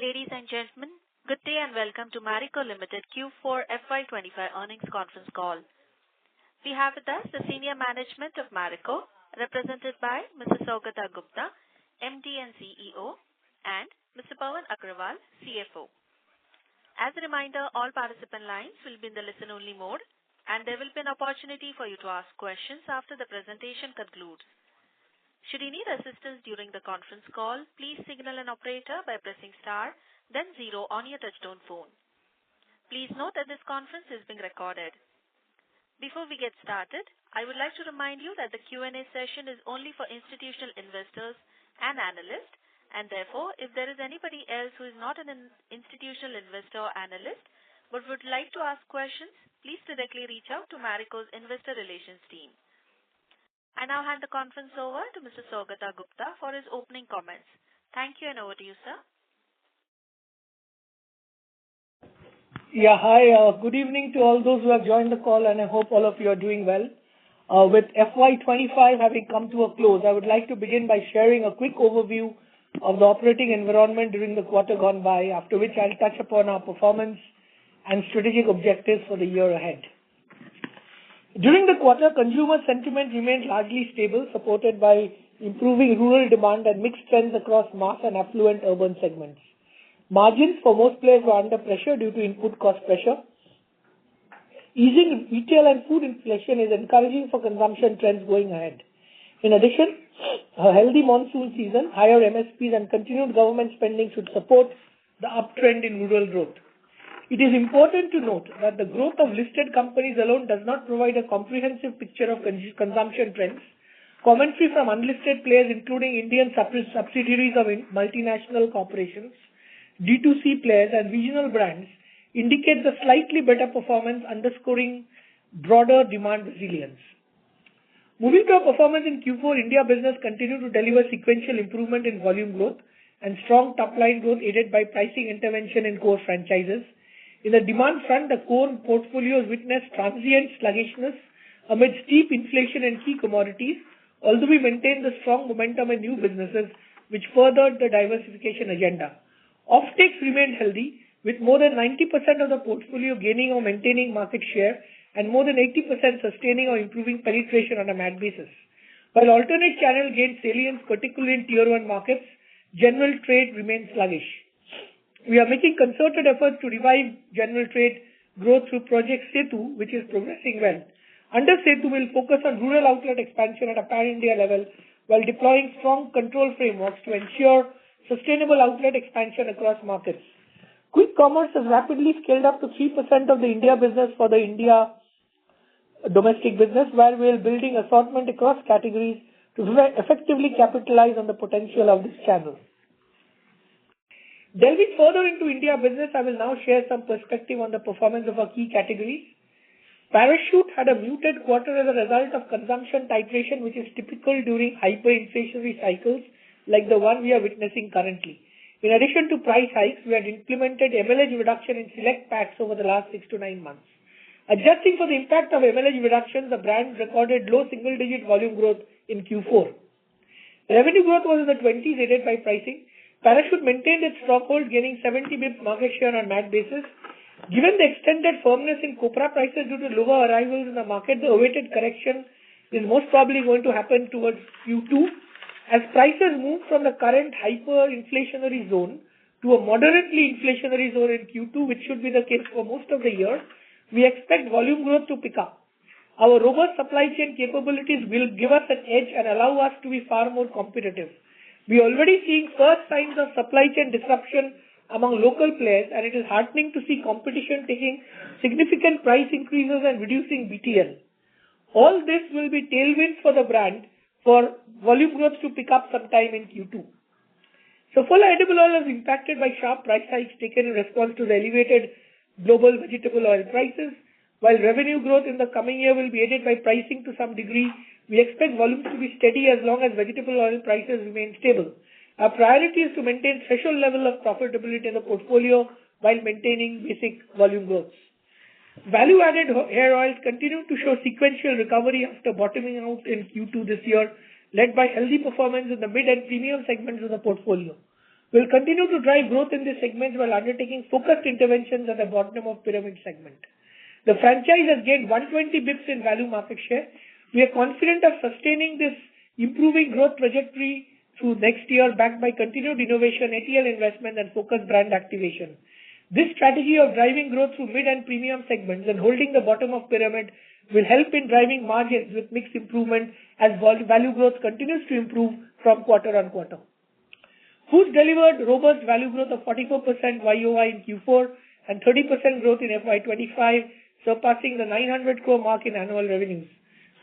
Ladies and gentlemen, good day and welcome to Marico Ltd Q4 FY’25 earnings conference call. We have with us the senior management of Marico, represented by Mr. Saugata Gupta, MD and CEO, and Mr. Pawan Agrawal, CFO. As a reminder, all participant lines will be in the listen-only mode, and there will be an opportunity for you to ask questions after the presentation concludes. Should you need assistance during the conference call, please signal an operator by pressing star, then 0 on your touchtone phone. Please note that this conference is being recorded. Before we get started, I would like to remind you that the Q&A session is only for institutional investors and analysts, and therefore, if there is anybody else who is not an institutional investor or analyst but would like to ask questions, please directly reach out to Marico's investor relations team. I now hand the conference over to Mr. Saugata Gupta for his opening comments. Thank you, and over to you, sir. Yeah, hi. Good evening to all those who have joined the call, and I hope all of you are doing well. With FY’25 having come to a close, I would like to begin by sharing a quick overview of the operating environment during the quarter gone by, after which I'll touch upon our performance and strategic objectives for the year ahead. During the quarter, consumer sentiment remained largely stable, supported by improving rural demand and mixed trends across mass and affluent urban segments. Margins for most players were under pressure due to input cost pressure. Easing retail and food inflation is encouraging for consumption trends going ahead. In addition, a healthy monsoon season, higher MSPs and continued government spending should support the uptrend in rural growth. It is important to note that the growth of listed companies alone does not provide a comprehensive picture of consumption trends. Commentary from unlisted players, including Indian subsidiaries of multinational corporations, D2C players, and regional brands, indicates a slightly better performance, underscoring broader demand resilience. Moving to our performance in Q4, India business continued to deliver sequential improvement in volume growth and strong top-line growth aided by pricing intervention in core franchises. In the demand front, the core portfolios witnessed transient sluggishness amid steep inflation in key commodities, although we maintained the strong momentum in new businesses, which furthered the diversification agenda. Offtakes remained healthy, with more than 90% of the portfolio gaining or maintaining market share and more than 80% sustaining or improving penetration on a MAT basis. While alternate channel gained salience, particularly in Tier 1 markets, general trade remained sluggish. We are making concerted efforts to revive general trade growth through Project Setu, which is progressing well. Under Setu, we'll focus on rural outlet expansion at a pan-India level while deploying strong control frameworks to ensure sustainable outlet expansion across markets. Quick commerce has rapidly scaled up to 3% of the India business for the India domestic business, where we are building assortment across categories to effectively capitalize on the potential of this channel. Delving further into India business, I will now share some perspective on the performance of our key categories. Parachute had a muted quarter as a result of consumption titration, which is typical during hyperinflationary cycles like the one we are witnessing currently. In addition to price hikes, we had implemented MLH reduction in select packs over the last 6 to 9 months. Adjusting for the impact of MLH reductions, the brand recorded low single-digit volume growth in Q4. Revenue growth was in the 20s, aided by pricing. Parachute maintained its stronghold, gaining 70 bps market share on MAT basis. Given the extended firmness in copra prices due to lower arrivals in the market, the awaited correction is most probably going to happen towards Q2. As prices move from the current hyperinflationary zone to a moderately inflationary zone in Q2, which should be the case for most of the year, we expect volume growth to pick up. Our robust supply chain capabilities will give us an edge and allow us to be far more competitive. We are already seeing first signs of supply chain disruption among local players, and it is heartening to see competition taking significant price increases and reducing BTL. All this will be tailwinds for the brand for volume growth to pick up sometime in Q2. Saffola edible oil is impacted by sharp price hikes taken in response to the elevated global vegetable oil prices. While revenue growth in the coming year will be aided by pricing to some degree, we expect volumes to be steady as long as vegetable oil prices remain stable. Our priority is to maintain threshold level of profitability in the portfolio while maintaining basic volume growth. Value-added hair oils continue to show sequential recovery after bottoming out in Q2 this year, led by healthy performance in the mid and premium segments of the portfolio. We'll continue to drive growth in this segment while undertaking focused interventions at the bottom of pyramid segment. The franchise has gained 120 bips in value market share. We are confident of sustaining this improving growth trajectory through next year, backed by continued innovation, ATL investment, and focused brand activation. This strategy of driving growth through mid and premium segments and holding the bottom of pyramid will help in driving margins with mix improvement as value growth continues to improve from quarter on quarter. Foods delivered robust value growth of 44% YOY in Q4 and 30% growth in FY'25, surpassing the 900 crore mark in annual revenues.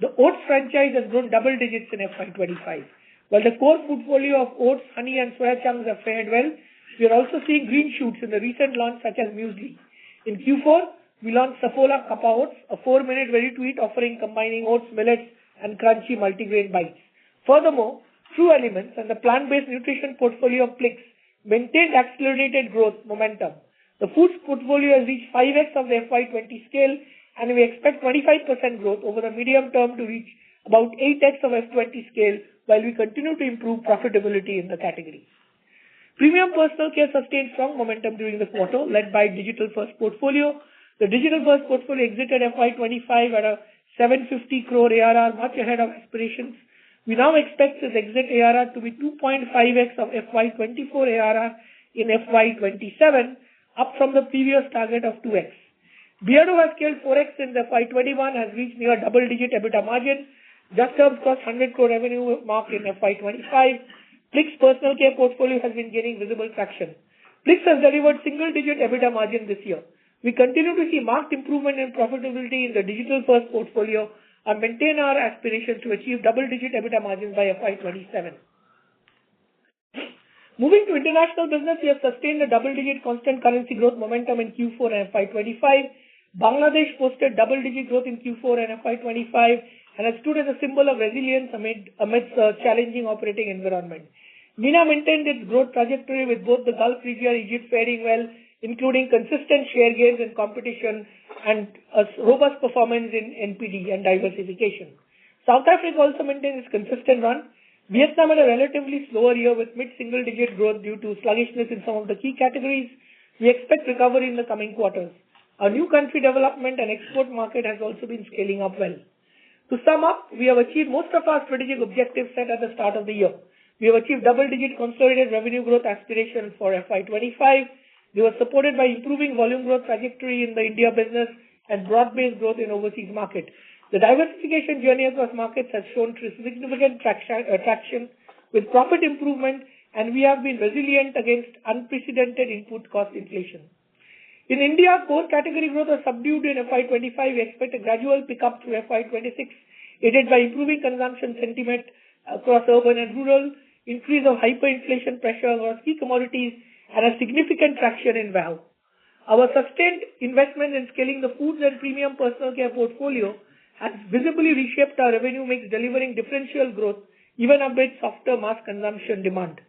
The oats franchise has grown double digits in FY'25. While the core portfolio of oats, honey, and soya chunks have fared well, we are also seeing green shoots in the recent launch such as muesli. In Q4, we launched Saffola Kappa Oats, a 4-minute ready-to-eat offering combining oats, millets, and crunchy multigrain bites. Furthermore, True Elements and the plant-based nutrition portfolio of Plix maintained accelerated growth momentum. The foods portfolio has reached 5x of the FY'20 scale, and we expect 25% growth over the medium term to reach about 8x of F'20 scale while we continue to improve profitability in the category. Premium personal care sustained strong momentum during the quarter, led by digital-first portfolio. The digital-first portfolio exited FY'25 at a 750 crore ARR, much ahead of aspirations. We now expect this exit ARR to be 2.5x of FY'24 ARR in FY'27, up from the previous target of 2x. Beardo has scaled 4x in the FY'21, has reached near double-digit EBITDA margin. Just Herbs crossed 100 crore revenue mark in FY'25. Plix personal care portfolio has been gaining visible traction. Plix has delivered single-digit EBITDA margin this year. We continue to see marked improvement in profitability in the digital-first portfolio and maintain our aspirations to achieve double-digit EBITDA margins by FY'27. Moving to international business, we have sustained a double-digit constant currency growth momentum in Q4 and FY'25. Bangladesh posted double-digit growth in Q4 and FY'25 and has stood as a symbol of resilience amidst a challenging operating environment. MENA maintained its growth trajectory with both the Gulf region and Egypt faring well, including consistent share gains in competition and a robust performance in NPD and diversification. South Africa also maintained its consistent run. Vietnam had a relatively slower year with mid-single-digit growth due to sluggishness in some of the key categories. We expect recovery in the coming quarters. Our new country development and export market has also been scaling up well. To sum up, we have achieved most of our strategic objectives set at the start of the year. We have achieved double-digit consolidated revenue growth aspirations for FY'25. They were supported by improving volume growth trajectory in the India business and broad-based growth in overseas market. The diversification journey across markets has shown significant traction with profit improvement, and we have been resilient against unprecedented input cost inflation. In India, core category growth was subdued in FY'25. We expect a gradual pickup through FY'26, aided by improving consumption sentiment across urban and rural, increase of hyperinflation pressure across key commodities, and a significant traction in VAHO. Our sustained investment in scaling the foods and premium personal care portfolio has visibly reshaped our revenue mix, delivering differential growth even amid softer mass consumption demand.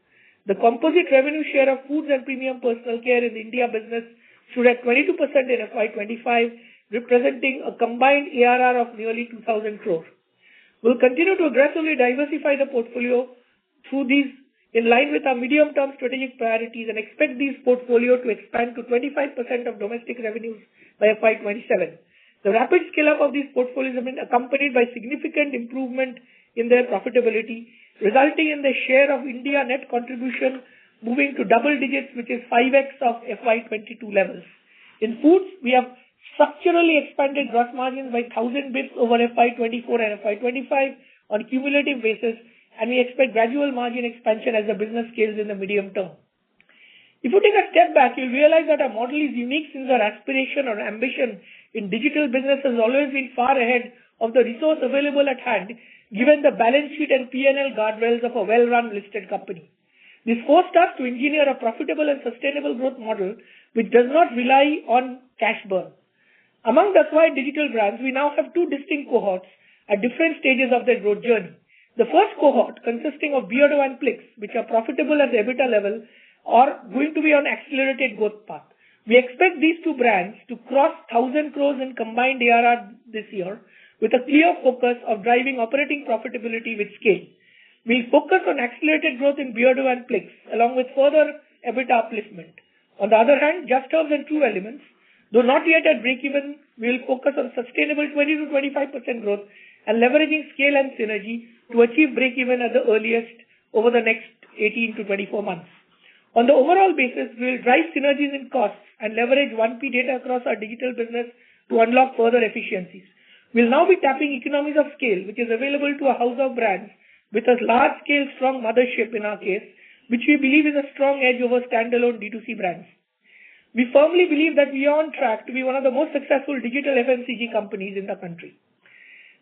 The composite revenue share of foods and premium personal care in the India business stood at 22% in FY'25, representing a combined ARR of nearly 2,000 crore. We'll continue to aggressively diversify the portfolio through these in line with our medium-term strategic priorities and expect these portfolio to expand to 25% of domestic revenues by FY'27. The rapid scale-up of these portfolios have been accompanied by significant improvement in their profitability, resulting in the share of India net contribution moving to double digits, which is 5x of FY'22 levels. In foods, we have structurally expanded gross margins by 1,000 bps over FY'24 and FY'25 on cumulative basis, and we expect gradual margin expansion as the business scales in the medium term. If you take a step back, you'll realize that our model is unique since our aspiration or ambition in digital business has always been far ahead of the resource available at hand, given the balance sheet and P&L guardrails of a well-run listed company. This forced us to engineer a profitable and sustainable growth model which does not rely on cash burn. Among the acquired digital brands, we now have two distinct cohorts at different stages of their growth journey. The first cohort, consisting of Beardo and Plix, which are profitable at the EBITDA level, are going to be on accelerated growth path. We expect these two brands to cross 1,000 crores in combined ARR this year with a clear focus of driving operating profitability with scale. We'll focus on accelerated growth in Beardo and Plix, along with further EBITDA upliftment. On the other hand, Just Herbs and True Elements, though not yet at break-even, we will focus on sustainable 20 to 25% growth and leveraging scale and synergy to achieve break-even at the earliest over the next 18 to 24 months. On the overall basis, we will drive synergies in costs and leverage 1P data across our digital business to unlock further efficiencies. We'll now be tapping economies of scale, which is available to a house of brands with a large-scale, strong mothership in our case, which we believe is a strong edge over standalone D2C brands. We firmly believe that we are on track to be one of the most successful digital FMCG companies in the country.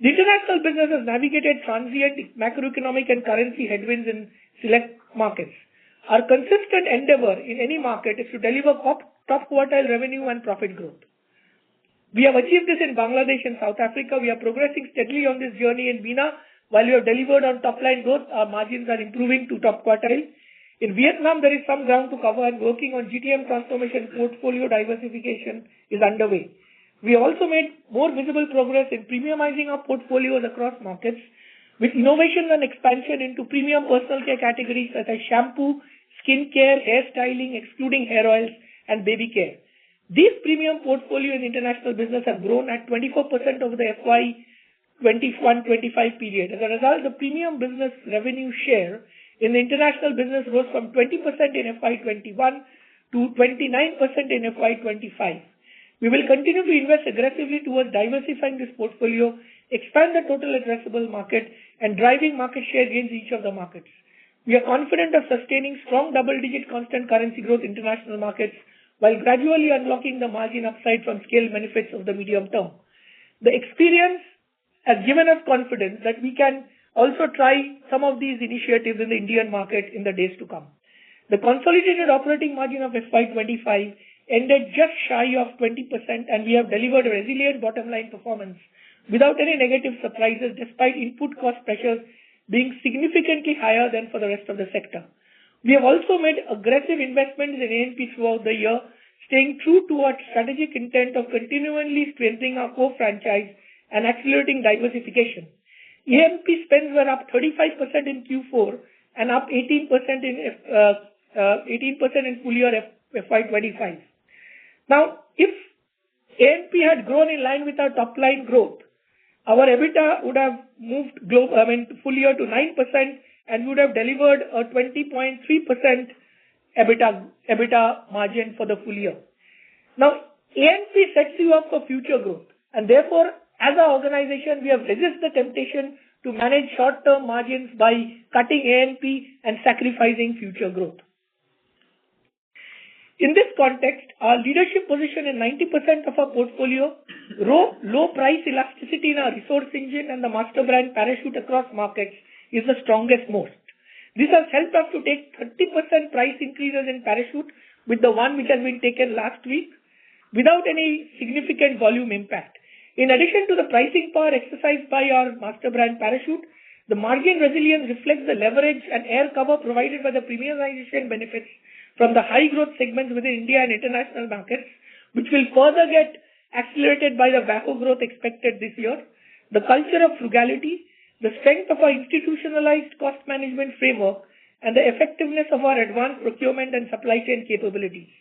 The international business has navigated transient macroeconomic and currency headwinds in select markets. Our consistent endeavor in any market is to deliver top quartile revenue and profit growth. We have achieved this in Bangladesh and South Africa. We are progressing steadily on this journey in MENA. While we have delivered on top-line growth, our margins are improving to top quartile. In Vietnam, there is some ground to cover, and working on GTM transformation portfolio diversification is underway. We have also made more visible progress in premiumizing our portfolios across markets with innovation and expansion into premium personal care categories such as shampoo, skin care, hair styling, excluding hair oils, and baby care. These premium portfolio in international business have grown at 24% over the FY'21-25 period. As a result, the premium business revenue share in the international business rose from 20% in FY'21 to 29% in FY'25. We will continue to invest aggressively towards diversifying this portfolio, expand the total addressable market, and driving market share gains in each of the markets. We are confident of sustaining strong double-digit constant currency growth in international markets while gradually unlocking the margin upside from scale benefits of the medium term. The experience has given us confidence that we can also try some of these initiatives in the Indian market in the days to come. The consolidated operating margin of FY'25 ended just shy of 20%, and we have delivered a resilient bottom-line performance without any negative surprises despite input cost pressures being significantly higher than for the rest of the sector. We have also made aggressive investments in A&P throughout the year, staying true to our strategic intent of continually strengthening our core franchise and accelerating diversification. A&P spends were up 35% in Q4 and up 18% in full year FY'25. Now, if A&P had grown in line with our top line growth, our EBITDA would have moved full year to 9% and would have delivered a 20.3% EBITDA margin for the full year. Now, A&P sets you up for future growth, and therefore, as an organization, we have resisted the temptation to manage short-term margins by cutting A&P and sacrificing future growth. In this context, our leadership position in 90% of our portfolio, low price elasticity in our resource engine, and the master brand Parachute across markets is the strongest most. This has helped us to take 30% price increases in Parachute with the one which has been taken last week without any significant volume impact. In addition to the pricing power exercised by our master brand Parachute, the margin resilience reflects the leverage and air cover provided by the premiumization benefits from the high growth segments within India and international markets, which will further get accelerated by the VAHO growth expected this year, the culture of frugality, the strength of our institutionalized cost management framework, and the effectiveness of our advanced procurement and supply chain capabilities.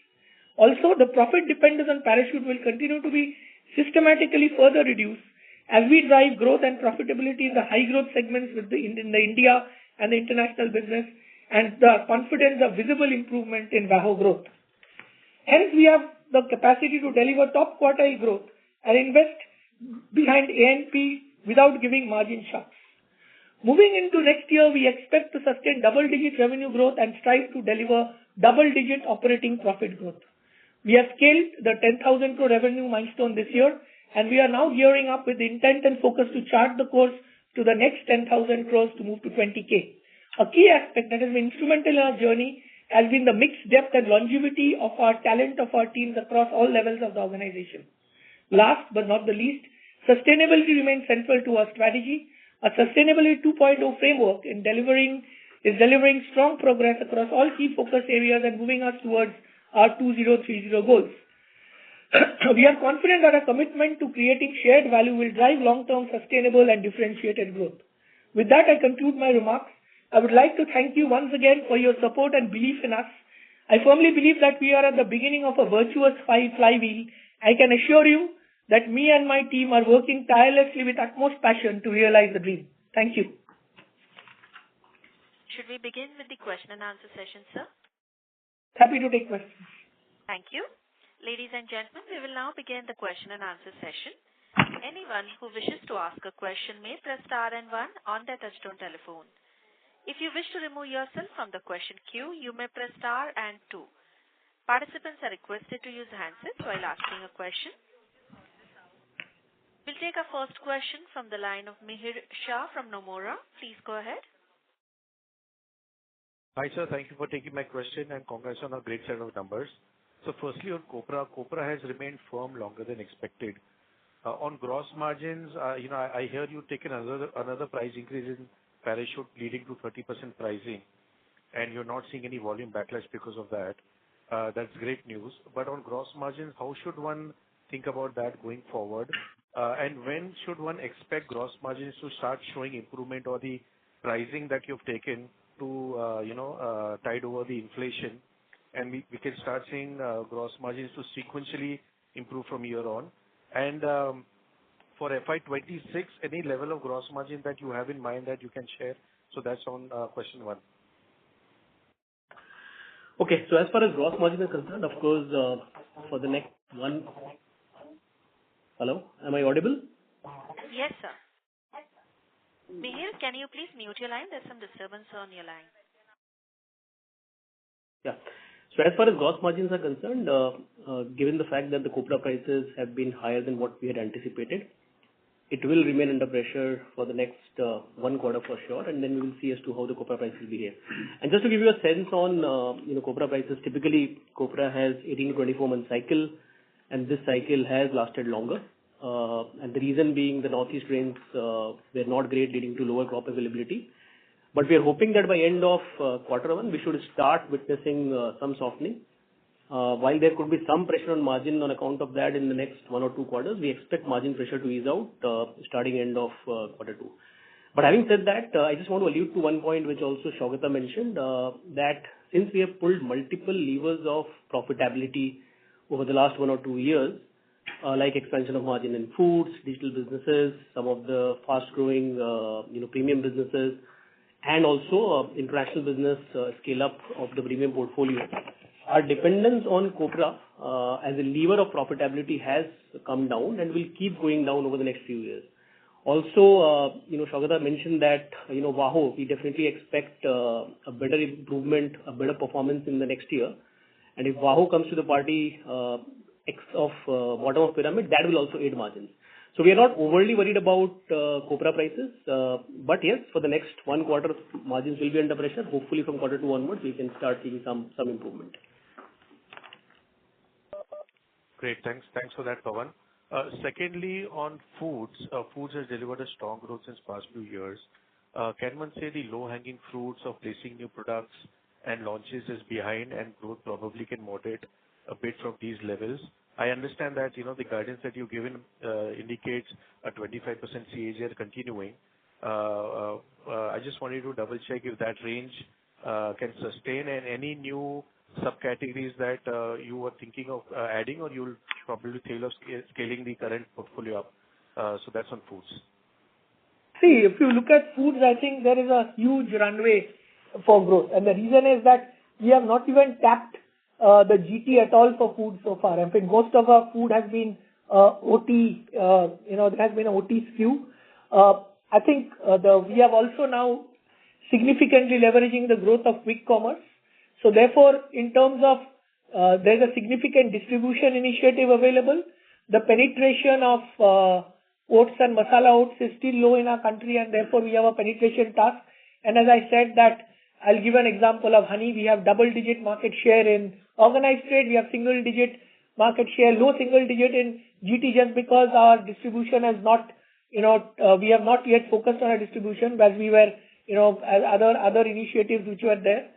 Also, the profit dependence on Parachute will continue to be systematically further reduced as we drive growth and profitability in the high growth segments in the India and the international business, and the confidence of visible improvement in VAHO growth. Hence, we have the capacity to deliver top quartile growth and invest behind A&P without giving margin shocks. Moving into next year, we expect to sustain double-digit revenue growth and strive to deliver double-digit operating profit growth. We have scaled the 10,000 crore revenue milestone this year, and we are now gearing up with the intent and focus to chart the course to the next 10,000 crores to move to 20K. A key aspect that has been instrumental in our journey has been the mixed depth and longevity of our talent of our teams across all levels of the organization. Last but not the least, sustainability remains central to our strategy. A Sustainability 2.0 framework is delivering strong progress across all key focus areas and moving us towards our 2030 goals. We are confident that our commitment to creating shared value will drive long-term sustainable and differentiated growth. With that, I conclude my remarks. I would like to thank you once again for your support and belief in us. I firmly believe that we are at the beginning of a virtuous flywheel. I can assure you that me and my team are working tirelessly with utmost passion to realize the dream. Thank you. Should we begin with the question and answer session, sir? Happy to take questions. Thank you. Ladies and gentlemen, we will now begin the question and answer session. Anyone who wishes to ask a question may press star and one on their touchtone telephone. If you wish to remove yourself from the question queue, you may press star and two. Participants are requested to use handsets while asking a question. We'll take our first question from the line of Mihir Shah from Nomura. Please go ahead. Hi, sir. Thank you for taking my question and congrats on a great set of numbers. So firstly, on Copra has remained firm longer than expected. On gross margins, I hear you taken another price increase in Parachute leading to 30% pricing, and you're not seeing any volume backlash because of that. That's great news. But on gross margins, how should one think about that going forward? And when should one expect gross margins to start showing improvement or the pricing that you've taken to tide over the inflation, and we can start seeing gross margins to sequentially improve from here on? And for FY'26, any level of gross margin that you have in mind that you can share? So that's on question one. Okay, so as far as gross margin is concerned, of course, for the next one... Hello, am I audible? Yes, sir. Mihir, can you please mute your line? There's some disturbance on your line. Yeah. So as far as gross margins are concerned, given the fact that the copra prices have been higher than what we had anticipated, it will remain under pressure for the next 1 quarter for sure, and then we will see as to how the copra prices behave. And just to give you a sense on copra prices, typically copra has 18 to 24 month cycle, and this cycle has lasted longer. And the reason being the northeast rains were not great, leading to lower crop availability. But we are hoping that by end of quarter one, we should start witnessing some softening. While there could be some pressure on margin on account of that in the next 1 or 2 quarters, we expect margin pressure to ease out starting end of quarter 2. But having said that, I just want to allude to one point which also Saugata mentioned, that since we have pulled multiple levers of profitability over the last 1 or 2 years, like expansion of margin in foods, digital businesses, some of the fast-growing premium businesses, and also international business scale-up of the premium portfolio, our dependence on copra as a lever of profitability has come down and will keep going down over the next few years. Also, Saugata mentioned that, VAHO, we definitely expect a better improvement, a better performance in the next year. And if VAHO comes to the party of bottom of pyramid, that will also aid margins. So we are not overly worried about copra prices, but yes, for the next 1 quarter, margins will be under pressure. Hopefully from quarter 2 onwards, we can start seeing some improvement. Great, thanks for that, Pawan. Secondly, on foods has delivered a strong growth since past few years. Can one say the low-hanging fruits of placing new products and launches is behind, and growth probably can moderate a bit from these levels? I understand that the guidance that you've given indicates a 25% CAGR continuing. I just wanted to double check if that range can sustain, and any new subcategories that you were thinking of adding, or you'll probably tailor scaling the current portfolio up. So that's on foods. See, if you look at foods, I think there is a huge runway for growth. And the reason is that we have not even tapped the GT at all for food so far. I think most of our food has been OT, there has been an OT skew. I think we have also now significantly leveraging the growth of quick commerce. So therefore, in terms of there's a significant distribution initiative available. The penetration of oats and masala oats is still low in our country, and therefore we have a penetration task. And as I said that, I'll give an example of honey. We have double-digit market share in organized trade. We have single-digit market share, low single-digit in GT, just because our distribution has not, we have not yet focused on our distribution as we were, as other initiatives which were there.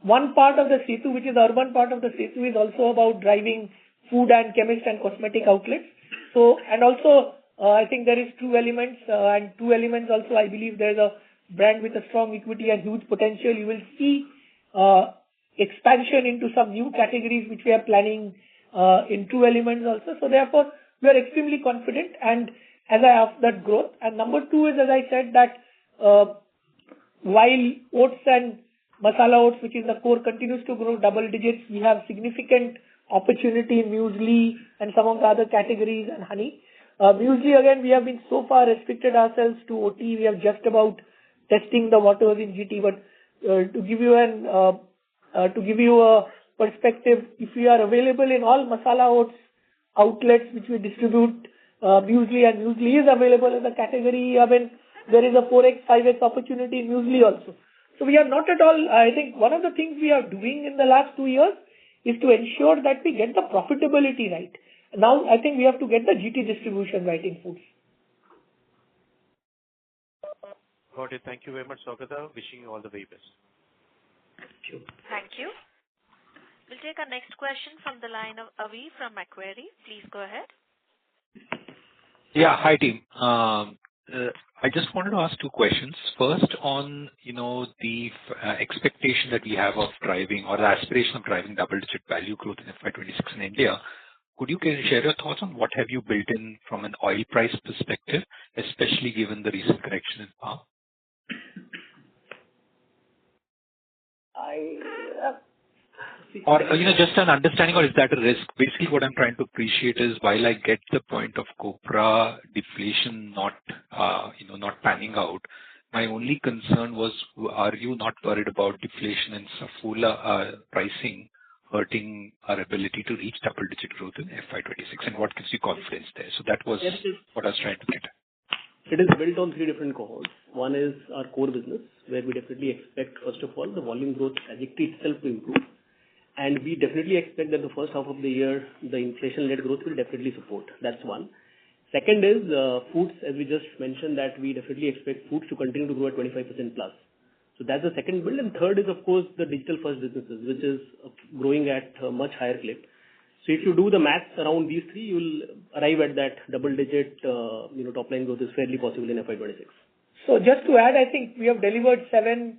One part of the Setu, which is the urban part of the Setu, is also about driving food and chemist and cosmetic outlets. So, and also, I think there is True Elements, and True Elements also, I believe there's a brand with a strong equity and huge potential. You will see expansion into some new categories which we are planning in True Elements also. So therefore, we are extremely confident and as I have that growth. And number two is, as I said, that while oats and masala oats, which is the core, continues to grow double digits, we have significant opportunity in muesli and some of the other categories and honey. Muesli, again, we have been so far restricted ourselves to OT. We are just about testing the waters in GT. But to give you a perspective, if we are available in all masala oats outlets which we distribute muesli, and muesli is available in the category, I mean, there is a 4x, 5x opportunity in muesli also. So we are not at all, I think one of the things we are doing in the last 2 years is to ensure that we get the profitability right. Now, I think we have to get the GT distribution right in foods. Got it. Thank you very much, Saugata. Wishing you all the very best. Thank you. We'll take our next question from the line of Avi from Macquarie. Please go ahead. Yeah, hi team. I just wanted to ask two questions. First, on the expectation that we have of driving or the aspiration of driving double-digit value growth in FY'26 in India. Could you share your thoughts on what have you built in from an oil price perspective, especially given the recent correction in palm? Or just an understanding, or is that a risk? Basically, what I'm trying to appreciate is while I get the point of copra deflation not panning out, my only concern was, are you not worried about deflation and Saffola pricing hurting our ability to reach double-digit growth in FY'26, and what gives you confidence there? So that was what I was trying to get at. It is built on three different cohorts. One is our core business, where we definitely expect, first of all, the volume growth trajectory itself to improve. And we definitely expect that the first half of the year, the inflation-led growth will definitely support. That's one. Second is foods, as we just mentioned, that we definitely expect foods to continue to grow at 25% plus. So that's the second build. And third is, of course, the digital-first businesses, which is growing at a much higher clip. So if you do the maths around these three, you will arrive at that double-digit top-line growth is fairly possible in FY'26. So just to add, I think we have delivered 7%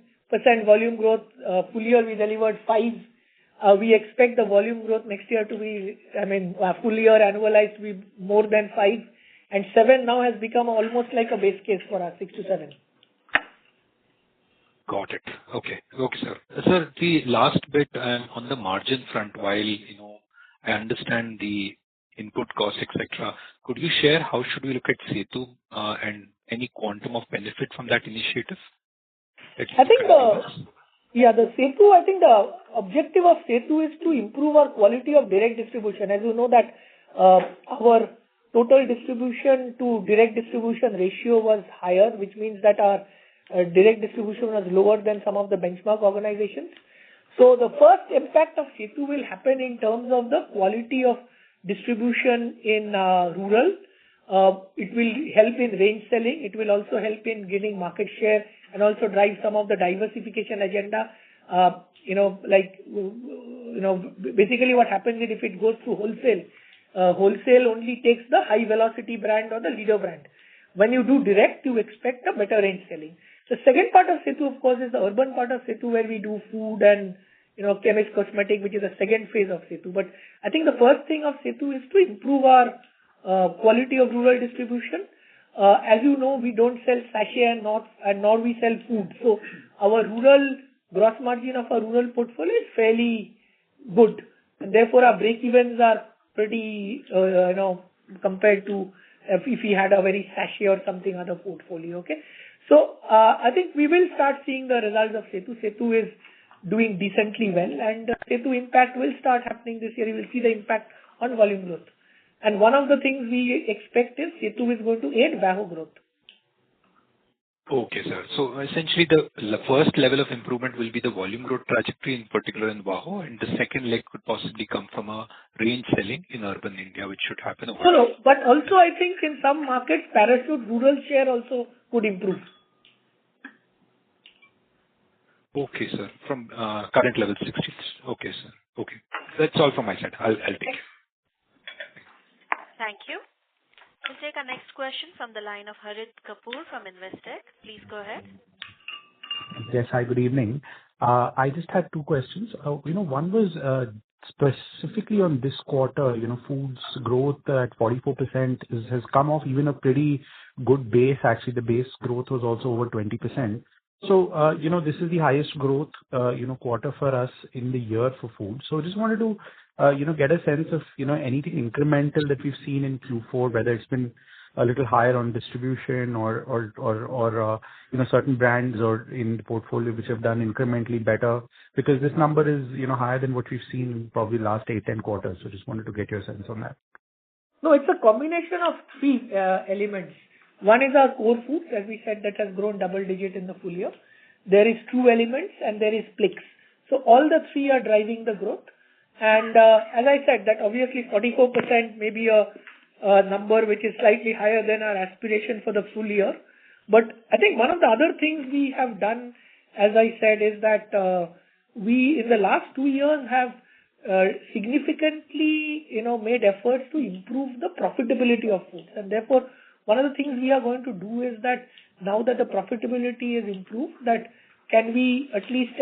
volume growth. Full year we delivered 5%. We expect the volume growth next year to be, full year annualized to be more than 5%. And 7% now has become almost like a base case for us, 6 to 7. Got it. Okay, sir. Sir, the last bit on the margin front, while, I understand the input costs, etc., could you share how should we look at Setu and any quantum of benefit from that initiative? I think the Setu, I think the objective of Setu is to improve our quality of direct distribution. As you know that our total distribution to direct distribution ratio was higher, which means that our direct distribution was lower than some of the benchmark organizations. So the first impact of Setu will happen in terms of the quality of distribution in rural. It will help in range selling. It will also help in gaining market share and also drive some of the diversification agenda. Basically what happens is if it goes through wholesale, wholesale only takes the high velocity brand or the leader brand. When you do direct, you expect a better range selling. The second part of Setu, of course, is the urban part of Setu where we do food and chemist cosmetic, which is the second phase of Setu. But I think the first thing of Setu is to improve our quality of rural distribution. As you know, we don't sell sachet and nor we sell food. So our rural gross margin of our rural portfolio is fairly good. And therefore our break-evens are pretty, compared to if we had a very sachet or something other portfolio. Okay. So I think we will start seeing the results of Setu. Setu is doing decently well, and Setu impact will start happening this year. You will see the impact on volume growth. And one of the things we expect is Setu is going to aid VAHO growth. Okay, sir. So essentially the first level of improvement will be the volume growth trajectory, in particular in VAHO, and the second leg could possibly come from a range selling in urban India, which should happen over time. No, but also I think in some markets, Parachute rural share also could improve. Okay, sir. From current level 60. Okay, sir. Okay. That's all from my side. I'll take it. Thank you. We'll take our next question from the line of Harit Kapoor from Investec. Please go ahead. Yes, hi, good evening. I just had two questions. One was specifically on this quarter, foods growth at 44% has come off even a pretty good base. Actually, the base growth was also over 20%. So, this is the highest growth, quarter for us in the year for food. So just wanted to, get a sense of, anything incremental that we've seen in Q4, whether it's been a little higher on distribution or certain brands or in the portfolio which have done incrementally better, because this number is, higher than what we've seen in probably last 8-10 quarters. So just wanted to get your sense on that. No, it's a combination of three elements. One is our core foods, as we said, that has grown double digit in the full year. There is True Elements and there is Plix. So all the three are driving the growth. And as I said, that obviously 44% may be a number which is slightly higher than our aspiration for the full year. But I think one of the other things we have done, as I said, is that we in the last 2 years have significantly, made efforts to improve the profitability of foods. And therefore, one of the things we are going to do is that now that the profitability is improved, that can we at least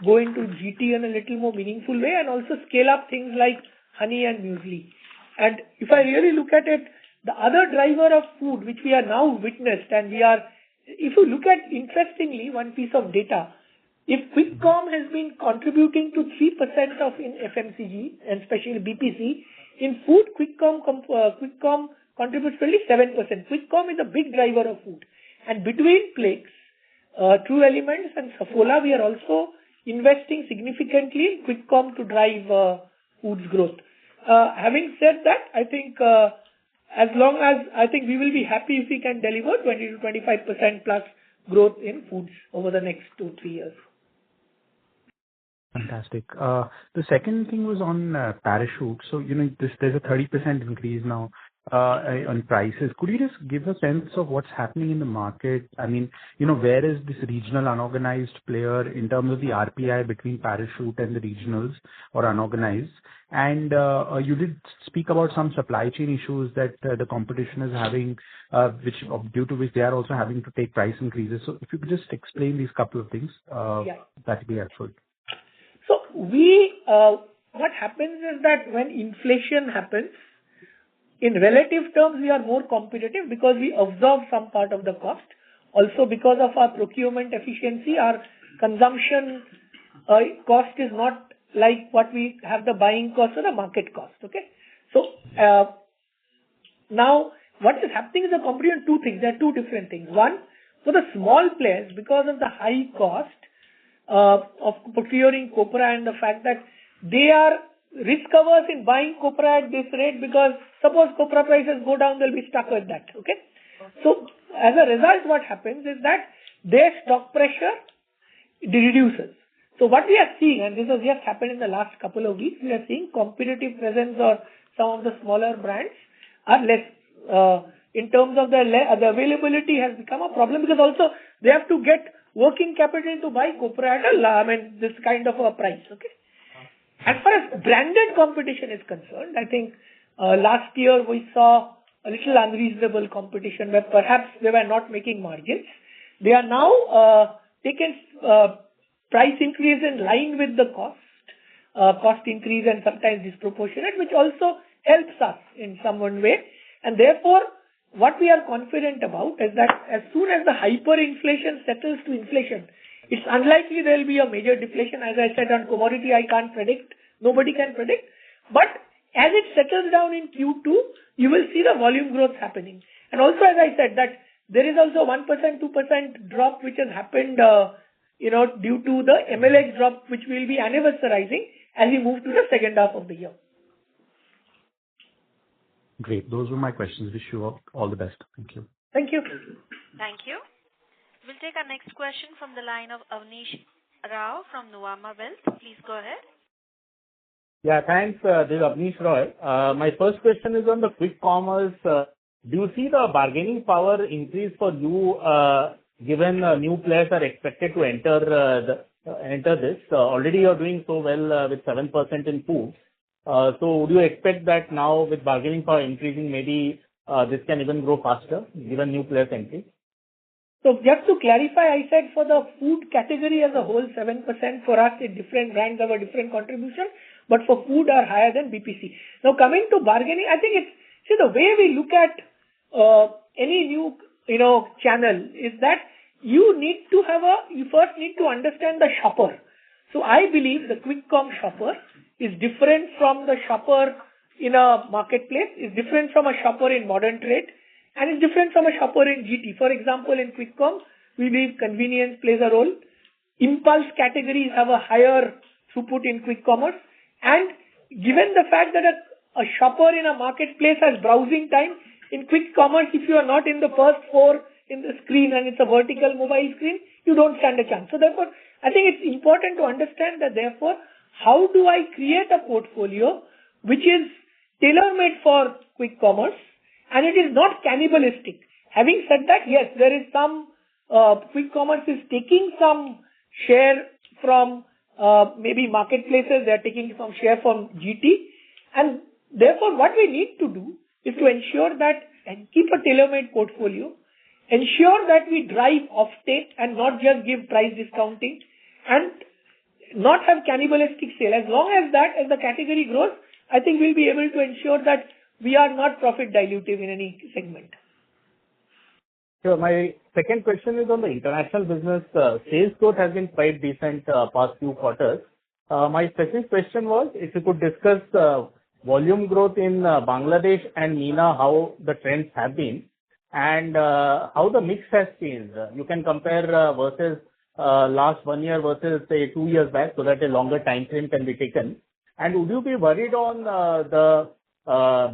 go into GT in a little more meaningful way and also scale up things like honey and muesli. And if I really look at it, the other driver of food, which we are now witnessed, and if you look at, interestingly, one piece of data, if Quick Com has been contributing to 3% of in FMCG, and especially BPC, in food, Quick Com contributes only 7%. Quick Com is a big driver of food. And between Plix, True Elements and Saffola, we are also investing significantly in Quick Com to drive foods growth. Having said that, I think as long as we will be happy if we can deliver 20 to 25% plus growth in foods over the next 2-3 years. Fantastic. The second thing was on Parachute. So, there's a 30% increase now on prices. Could you just give a sense of what's happening in the market? I mean, where is this regional unorganized player in terms of the RPI between Parachute and the regionals or unorganized? And you did speak about some supply chain issues that the competition is having, due to which they are also having to take price increases. So if you could just explain these couple of things, that would be helpful. So what happens is that when inflation happens, in relative terms, we are more competitive because we absorb some part of the cost. Also, because of our procurement efficiency, our consumption cost is not like what we have the buying cost or the market cost. Okay. So now what is happening is a competition two things. There are two different things. One, for the small players, because of the high cost of procuring copra and the fact that they are risk averse in buying copra at this rate, because suppose copra prices go down, they'll be stuck with that. Okay. So as a result, what happens is that their stock pressure reduces. So what we are seeing, and this has just happened in the last couple of weeks, we are seeing competitive presence or some of the smaller brands are less. In terms of the availability has become a problem, because also they have to get working capital to buy copra at this kind of a price. Okay. As far as branded competition is concerned, I think last year we saw a little unreasonable competition where perhaps they were not making margins. They are now taking price increase in line with the cost increase and sometimes disproportionate, which also helps us in some one way. And therefore, what we are confident about is that as soon as the hyperinflation settles to inflation, it's unlikely there will be a major deflation. As I said, on commodity, I can't predict. Nobody can predict. But as it settles down in Q2, you will see the volume growth happening. And also, as I said, that there is also 1%, 2% drop which has happened, due to the MLH drop, which will be anniversarizing as we move to the second half of the year. Great. Those were my questions. Wish you all the best. Thank you. Thank you. Thank you. We'll take our next question from the line of Avnish Rao from Nuvama Wealth. Please go ahead. Yeah, thanks. This is Avnish Roy. My first question is on the quick commerce. Do you see the bargaining power increase for you, given new players are expected to enter this? Already you're doing so well with 7% in food. So would you expect that now with bargaining power increasing, maybe this can even grow faster given new players entry? So just to clarify, I said for the food category as a whole, 7% for us, in different brands have a different contribution, but for food are higher than BPC. Now coming to bargaining, I think the way we look at any new, channel is that you first need to understand the shopper. So I believe the quick com shopper is different from the shopper in a marketplace, is different from a shopper in modern trade, and is different from a shopper in GT. For example, in quick com, we believe convenience plays a role. Impulse categories have a higher throughput in quick commerce. And given the fact that a shopper in a marketplace has browsing time, in quick commerce, if you are not in the first four in the screen and it's a vertical mobile screen, you don't stand a chance. So therefore, I think it's important to understand that therefore, how do I create a portfolio which is tailor-made for quick commerce and it is not cannibalistic. Having said that, yes, there is some quick commerce is taking some share from maybe marketplaces, they are taking some share from GT, and therefore what we need to do is to ensure that and keep a tailor-made portfolio, ensure that we drive offtake and not just give price discounting, and not have cannibalistic sale. As long as the category grows, I think we'll be able to ensure that we are not profit dilutive in any segment. Sure. My second question is on the international business. Sales growth has been quite decent past few quarters. My specific question was if you could discuss volume growth in Bangladesh and MENA, how the trends have been, and how the mix has changed. You can compare versus last 1 year versus say 2 years back, so that a longer time frame can be taken. And would you be worried on the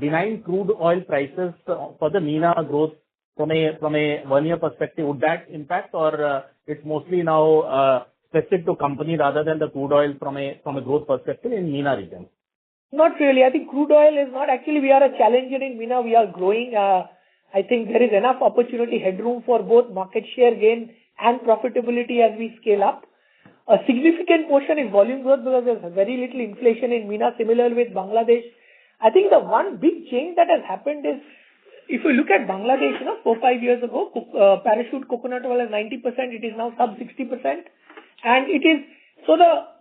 benign crude oil prices for the MENA growth from a 1 year perspective? Would that impact, or it's mostly now specific to company rather than the crude oil from a growth perspective in MENA region? Not really. I think crude oil is not actually. We are a challenger in MENA. We are growing. I think there is enough opportunity headroom for both market share gain and profitability as we scale up. A significant portion is volume growth because there's very little inflation in MENA, similar with Bangladesh. I think the one big change that has happened is, if you look at Bangladesh, 4-5 years ago, parachute coconut oil is 90%, it is now sub 60%. And it is,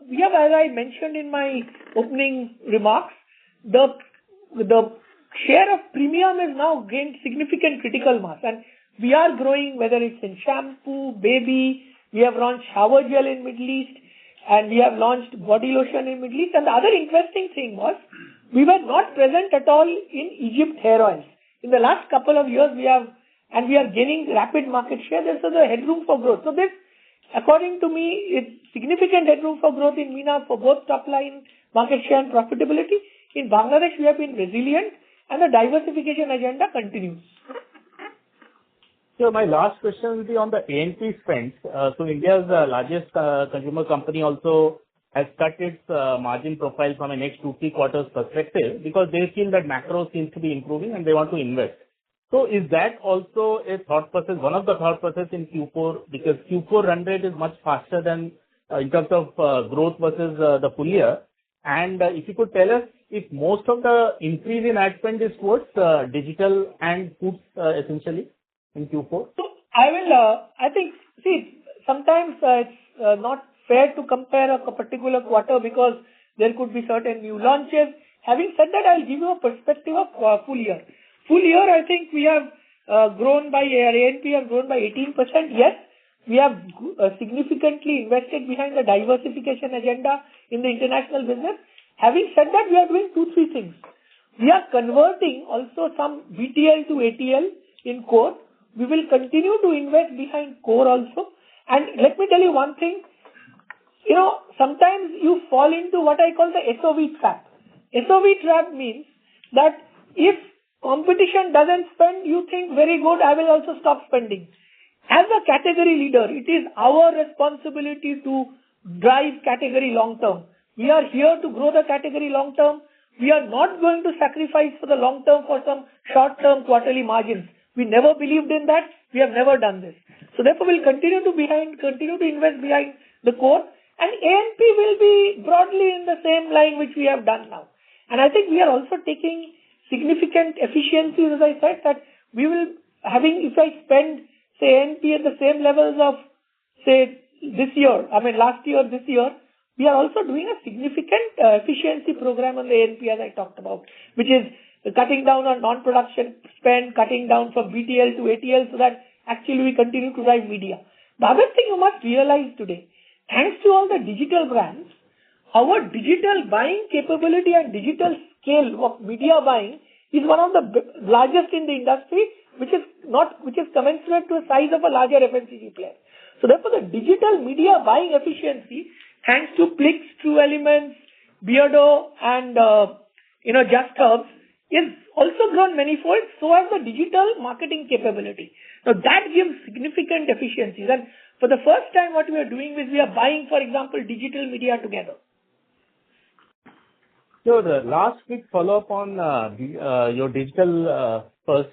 we have, as I mentioned in my opening remarks, the share of premium is now gained significant critical mass. And we are growing, whether it's in shampoo, baby, we have launched shower gel in Middle East, and we have launched body lotion in Middle East. And the other interesting thing was, we were not present at all in Egypt hair oils. In the last couple of years, we are gaining rapid market share. There's the headroom for growth. So this, according to me, is significant headroom for growth in MENA for both top line, market share and profitability. In Bangladesh, we have been resilient and the diversification agenda continues. So my last question will be on the A&P spends. So India's largest consumer company also has cut its margin profile from a next 2-3 quarters perspective because they feel that macro seems to be improving and they want to invest. So is that also a thought process, one of the thought process in Q4, because Q4 run rate is much faster than in terms of growth versus the full year. And if you could tell us if most of the increase in ad spend is towards digital and foods essentially in Q4? So I think, sometimes it's not fair to compare a particular quarter because there could be certain new launches. Having said that, I'll give you a perspective of full year. Full year, I think we have grown by, our A&P have grown by 18%. Yes, we have significantly invested behind the diversification agenda in the international business. Having said that, we are doing 2-3 things. We are converting also some BTL to ATL in core. We will continue to invest behind core also. And let me tell you one thing, sometimes you fall into what I call the SOV trap. SOV trap means that if competition doesn't spend, you think very good, I will also stop spending. As a category leader, it is our responsibility to drive category long term. We are here to grow the category long term. We are not going to sacrifice for the long term for some short term quarterly margins. We never believed in that. We have never done this. So therefore, we'll continue to invest behind the core. And A&P will be broadly in the same line which we have done now. And I think we are also taking significant efficiencies, as I said, that we will if I spend say, A&P at the same levels of, say, last year, this year, we are also doing a significant efficiency program on the A&P, as I talked about, which is cutting down on non-production spend, cutting down from BTL to ATL so that actually we continue to drive media. The other thing you must realize today, thanks to all the digital brands, our digital buying capability and digital scale of media buying is one of the largest in the industry, which is commensurate to the size of a larger FMCG player. So therefore, the digital media buying efficiency, thanks to Plix, True Elements, Beardo, and Just Herbs, is also grown manifold. So has the digital marketing capability. Now that gives significant efficiencies. And for the first time, what we are doing is we are buying, for example, digital media together. So the last quick follow-up on your digital first.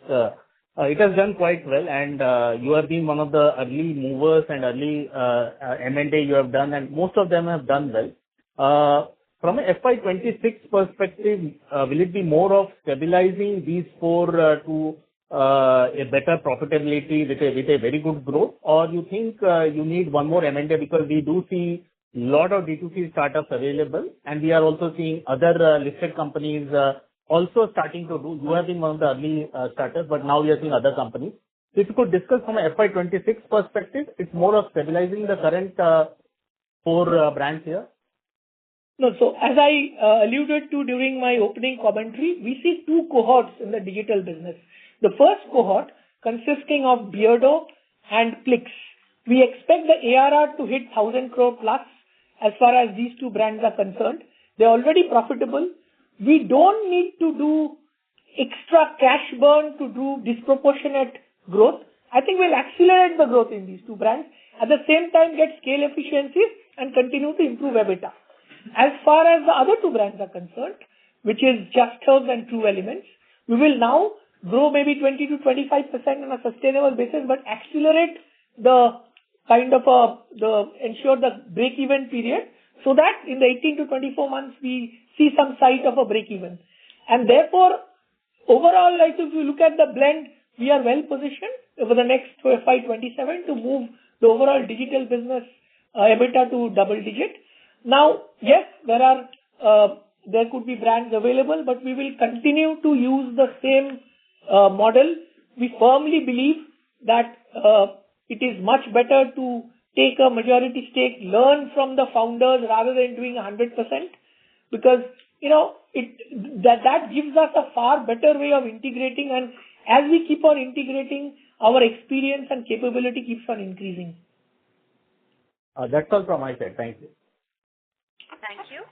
It has done quite well, and you have been one of the early movers and early M&A you have done, and most of them have done well. From a FY'26 perspective, will it be more of stabilizing these four to a better profitability with a very good growth, or you think you need one more M&A, because we do see a lot of D2C startups available, and we are also seeing other listed companies also starting to do. You have been one of the early startups, but now we are seeing other companies. So if you could discuss from a FY'26 perspective, it's more of stabilizing the current four brands here. No, so as I alluded to during my opening commentary, we see two cohorts in the digital business. The first cohort consisting of Beardo and Plix. We expect the ARR to hit 1,000 crore plus as far as these two brands are concerned. They're already profitable. We don't need to do extra cash burn to do disproportionate growth. I think we'll accelerate the growth in these two brands. At the same time, get scale efficiencies and continue to improve EBITDA. As far as the other two brands are concerned, which is Just Herbs and True Elements, we will now grow maybe 20 to 25% on a sustainable basis, but accelerate the ensure the break-even period, so that in the 18 to 24 months we see some sight of a break-even. And therefore, overall, like if you look at the blend, we are well positioned over the next FY'27 to move the overall digital business EBITDA to double digit. Now, yes, there could be brands available, but we will continue to use the same model. We firmly believe that it is much better to take a majority stake, learn from the founders rather than doing 100%, because that gives us a far better way of integrating, and as we keep on integrating, our experience and capability keeps on increasing. That's all from my side. Thank you. Thank you.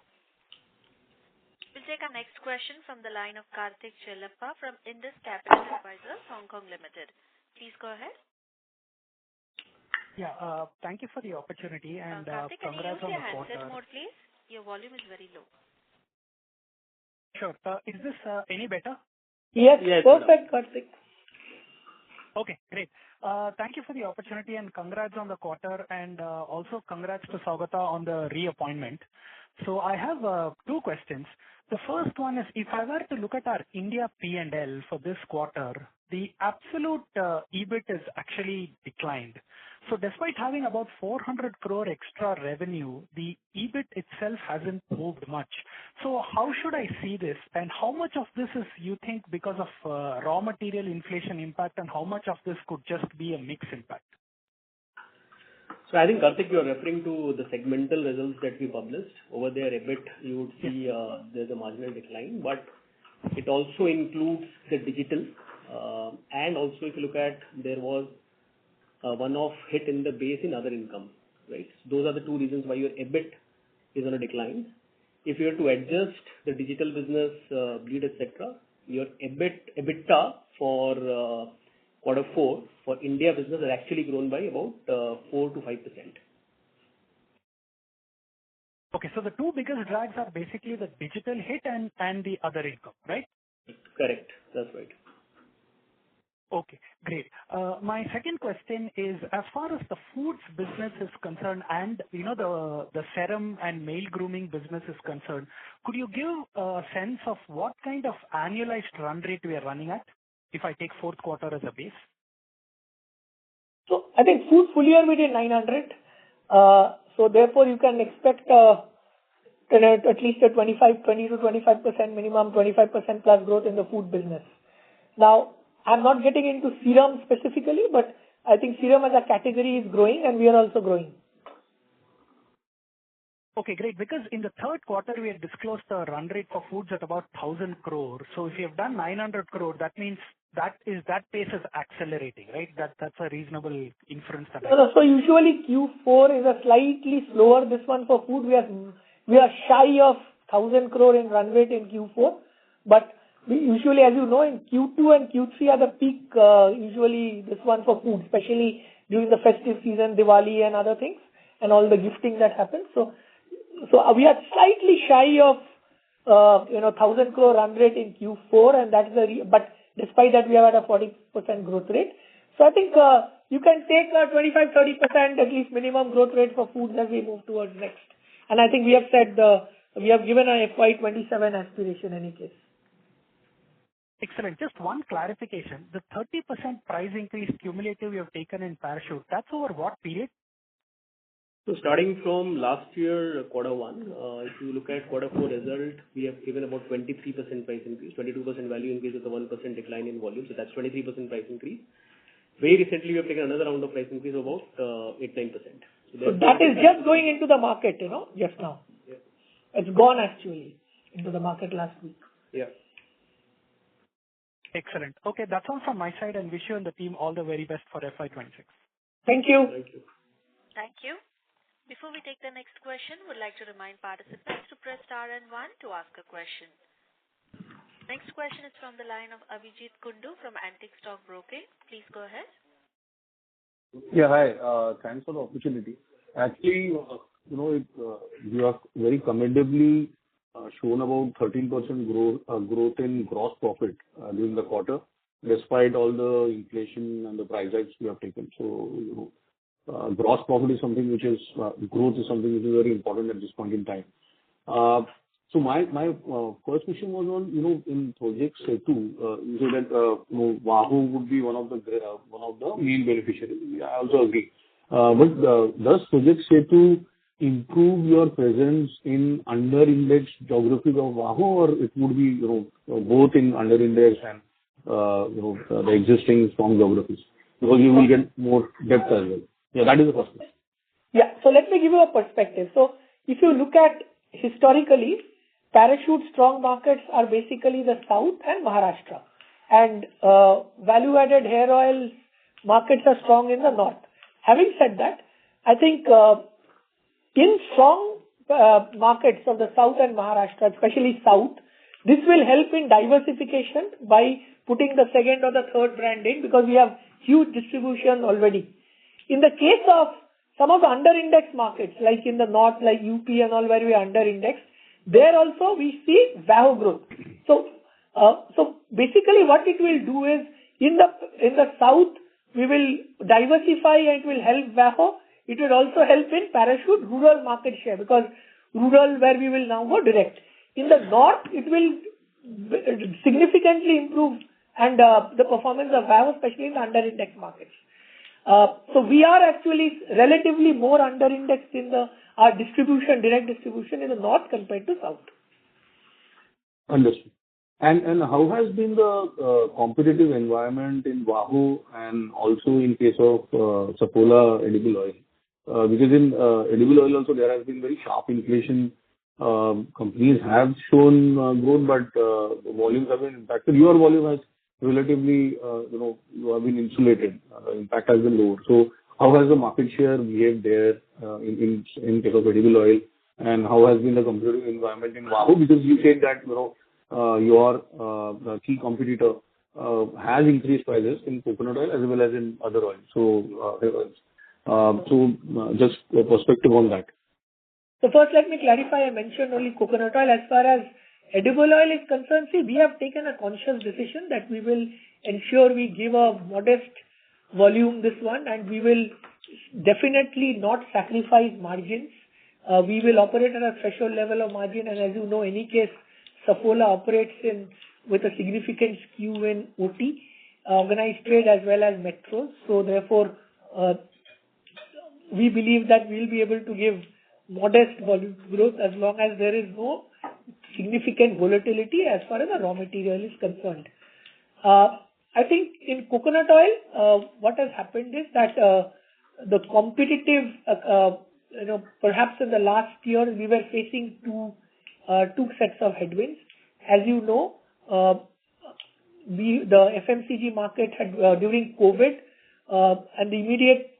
We'll take our next question from the line of Karthik Chellappa from Indus Capital Advisors, Hong Kong Limited. Please go ahead. Yeah, thank you for the opportunity, and Karthik, can you use congrats on your the quarter. handset mode, please? Your volume is very low. Sure. Is this any better? Yes, perfect, Karthik. Okay, great. Thank you for the opportunity and congrats on the quarter, and also congrats to Saugata on the reappointment. So I have two questions. The first one is, if I were to look at our India P&L for this quarter, the absolute EBIT is actually declined. So despite having about 400 crore extra revenue, the EBIT itself hasn't moved much. So how should I see this, and how much of this is, you think, because of raw material inflation impact, and how much of this could just be a mix impact? So I think, Karthik, you are referring to the segmental results that we published. Over there, EBIT, you would see there's a marginal decline, but it also includes the digital. And also, if you look at, there was one-off hit in the base in other income, right? So those are the two reasons why your EBIT is on a decline. If you were to adjust the digital business, bleed, etc., your EBITDA for quarter four for India business has actually grown by about 4 to 5%. Okay, so the two biggest drags are basically the digital hit and the other income, right? Correct, that's right. Okay, great. My second question is, as far as the foods business is concerned, and the serum and male grooming business is concerned, could you give a sense of what kind of annualized run rate we are running at, if I take fourth quarter as a base? So I think food full year we did 900. So therefore you can expect at least a 20 to 25% minimum, 25% plus growth in the food business. Now, I'm not getting into serum specifically, but I think serum as a category is growing and we are also growing. Okay, great. Because in the third quarter, we had disclosed the run rate for foods at about 1,000 crore. So if you have done 900 crore, that means that pace is accelerating, right? That's a reasonable inference. So usually Q4 is a slightly slower. This one for food, we are shy of 1,000 crore in run rate in Q4. But we usually, as you know, in Q2 and Q3 are the peak, usually this one for food, especially during the festive season, Diwali and other things, and all the gifting that happens. So we are slightly shy of 1,000 crore run rate in Q4, and that's but despite that we are at a 40% growth rate. So I think you can take a 25-30% at least minimum growth rate for foods as we move towards next. And I think we have said we have given a FY'27 aspiration in any case. Excellent. Just one clarification: the 30% price increase cumulative you have taken in Parachute, that's over what period? So starting from last year, quarter one, if you look at quarter four result, we have given about 23% price increase, 22% value increase with a 1% decline in volume. So that's 23% price increase. Very recently, we have taken another round of price increase of about 8-9%. So that is just going into the market, just now. Yeah. It's gone actually into the market last week. Yeah. Excellent. Okay, that's all from my side, and wish you and the team all the very best for FY'26. Thank you. Thank you. Thank you. Before we take the next question, we'd like to remind participants to press star and 1 to ask a question. Next question is from the line of Abhijit Kundu from Antique Stock Broking. Please go ahead. Yeah, hi. Thanks for the opportunity. Actually, you have very commendably shown about 13% growth in gross profit during the quarter, despite all the inflation and the price hikes we have taken. So, gross profit is something which is growth is something which is very important at this point in time. So my first question was on in Project Setu, you said that Wahoo would be one of the main beneficiaries. I also agree. But does Project Setu improve your presence in under-indexed geographies of Wahoo, or it would be both in under-indexed and the existing strong geographies, because you will get more depth as well. Yeah, that is the first question. Yeah, so let me give you a perspective. So if you look at historically, Parachute strong markets are basically the South and Maharashtra, and value-added hair oil markets are strong in the North. Having said that, I think in strong markets of the South and Maharashtra, especially South, this will help in diversification by putting the second or the third brand in, because we have huge distribution already. In the case of some of the under-indexed markets, like in the North, like UP and all, where we are under-indexed, there also we see Wahoo growth. So basically what it will do is, in the South, we will diversify and it will help Wahoo. It will also help in Parachute rural market share, because rural where we will now go direct. In the North, it will significantly improve and the performance of Wahoo, especially in the under-indexed markets. So we are actually relatively more under-indexed in our distribution, direct distribution in the North compared to South. Understood. And how has been the competitive environment in Wahoo and also in case of Saffola edible oil? Because in edible oil also there has been very sharp inflation. Companies have shown growth, but volumes have been impacted. Your volume has relatively, you have been insulated. The impact has been lower. So how has the market share behaved there in case of edible oil, and how has been the competitive environment in Wahoo? Because you said that your key competitor has increased prices in coconut oil as well as in other oils. So just a perspective on that. So first, let me clarify. I mentioned only coconut oil. As far as edible oil is concerned, see, we have taken a conscious decision that we will ensure we give a modest volume this one, and we will definitely not sacrifice margins. We will operate at a threshold level of margin, and as you know, any case, Saffola operates with a significant skew in OT, organized trade as well as metros. So therefore, we believe that we'll be able to give modest volume growth as long as there is no significant volatility as far as the raw material is concerned. I think in coconut oil, what has happened is that the competitive, perhaps in the last year, we were facing two sets of headwinds. As you know, the FMCG market had during COVID and the immediate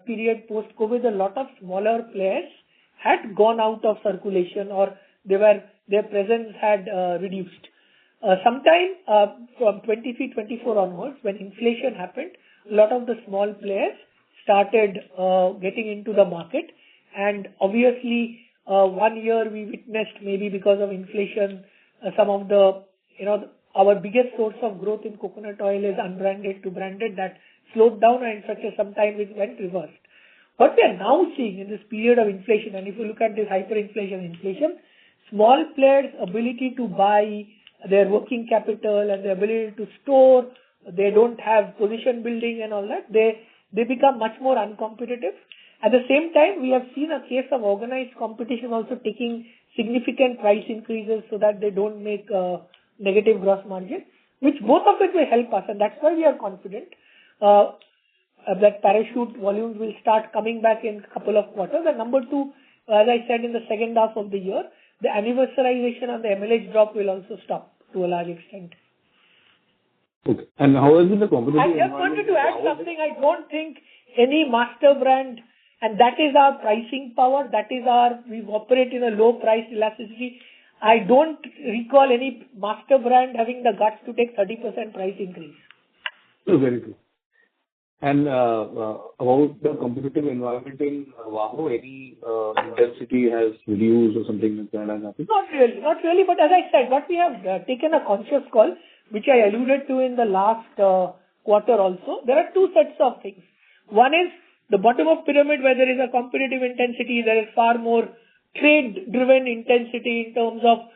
period post-COVID, a lot of smaller players had gone out of circulation or their presence had reduced. Sometime from 23-24 onwards, when inflation happened, a lot of the small players started getting into the market, and obviously 1 year we witnessed, maybe because of inflation, some of the our biggest source of growth in coconut oil is unbranded to branded, that slowed down, and in fact sometimes it went reversed. What we are now seeing in this period of inflation, and if you look at this inflation, small players' ability to buy, their working capital and the ability to store, they don't have position building and all that, they become much more uncompetitive. At the same time, we have seen a case of organized competition also taking significant price increases so that they don't make negative gross margin, which both of it will help us, and that's why we are confident that Parachute volumes will start coming back in a couple of quarters. And number two, as I said, in the second half of the year, the anniversarization on the MLH drop will also stop to a large extent. Okay. And how has been the competitive I just wanted to add something. I don't think any master brand, and that is our pricing power, we operate in a low price elasticity. I don't recall any master brand having the guts to take 30% price increase. Very good. And about the competitive environment in VAHO, any intensity has reduced or something like that has happened? Not really. But as I said, what we have taken a conscious call, which I alluded to in the last quarter also, there are two sets of things. One is the bottom of pyramid where there is a competitive intensity, there is far more trade-driven intensity in terms of,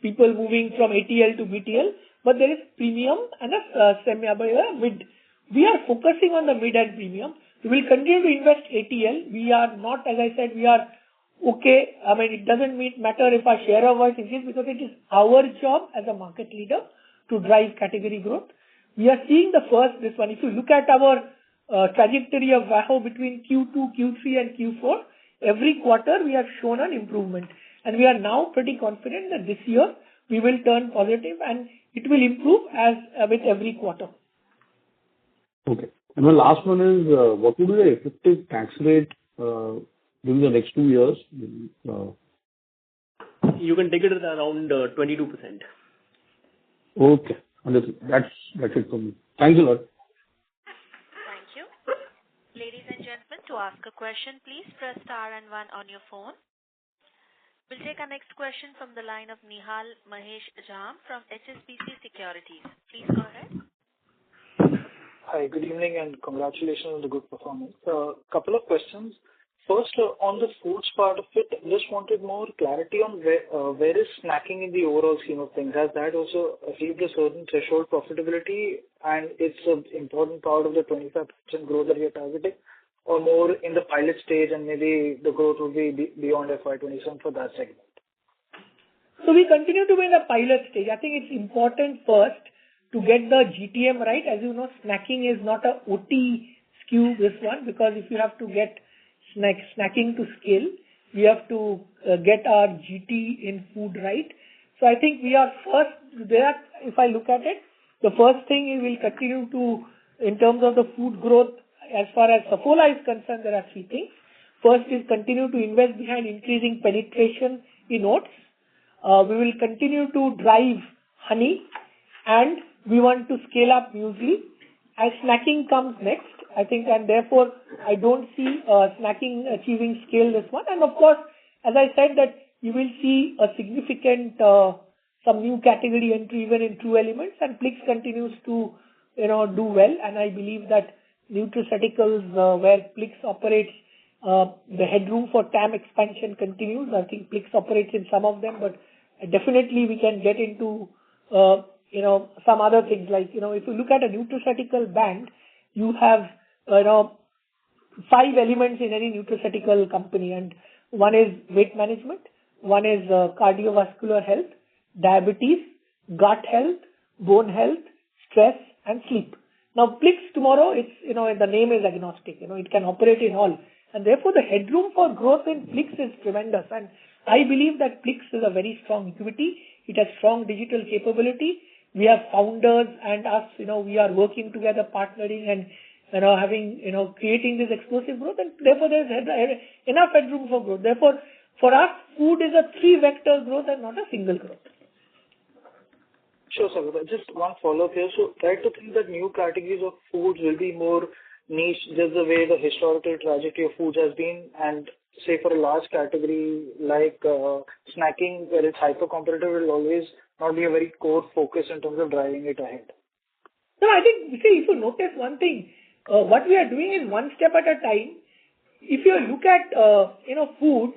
people moving from ATL to BTL, but there is premium and a mid. We are focusing on the mid and premium. We will continue to invest ATL. We are not, as I said, we are okay. I mean, it doesn't matter if our share of voice increases, because it is our job as a market leader to drive category growth. We are seeing this one. If you look at our trajectory of VAHO between Q2, Q3 and Q4, every quarter we have shown an improvement. And we are now pretty confident that this year we will turn positive and it will improve as with every quarter. Okay. And my last one is, what will be the effective tax rate during the next 2 years? You can take it at around 22%. Okay. Understood. That's it from me. Thanks a lot. Thank you. Ladies and gentlemen, to ask a question, please press star and 1 on your phone. We'll take our next question from the line of Nihal Mahesh Jham from HSBC Securities. Please go ahead. Hi, good evening and congratulations on the good performance. Couple of questions. First, on the foods part of it, just wanted more clarity on where is snacking in the overall scheme of things. Has that also achieved a certain threshold profitability and it's an important part of the 25% growth that we are targeting, or more in the pilot stage and maybe the growth will be beyond FY'27 for that segment? So we continue to be in the pilot stage. I think it's important first to get the GTM right. As you know, snacking is not a OT SKU, this one, because if you have to get snacking to scale, we have to get our GT in food right. So I think we are first there. If I look at it, the first thing is we'll continue to, in terms of the food growth, as far as Saffola is concerned, there are 3 things. First is continue to invest behind increasing penetration in oats. We will continue to drive honey, and we want to scale up muesli. As snacking comes next, I think, and therefore I don't see snacking achieving scale this one. And of course, as I said, that you will see a significant some new category entry even in True Elements, and Plix continues to do well. And I believe that nutraceuticals where Plix operates, the headroom for TAM expansion continues. I think Plix operates in some of them, but definitely we can get into some other things like, if you look at a nutraceutical band, you have five elements in any nutraceutical company, and one is weight management, one is cardiovascular health, diabetes, gut health, bone health, stress, and sleep. Now, Plix tomorrow, it's, the name is agnostic, it can operate in all. And therefore, the headroom for growth in Plix is tremendous. And I believe that Plix is a very strong equity. It has strong digital capability. We have founders and us, we are working together, partnering and, having, creating this explosive growth. And therefore, there's enough headroom for growth. Therefore, for us, food is a three-vector growth and not a single growth. Sure, sir. Just one follow-up here. So, try to think that new categories of foods will be more niche, just the way the historical trajectory of foods has been, and say for a large category like snacking, where it's hyper-competitive, will always not be a very core focus in terms of driving it ahead. No, I think, if you notice one thing, what we are doing is one step at a time. If you look at, foods,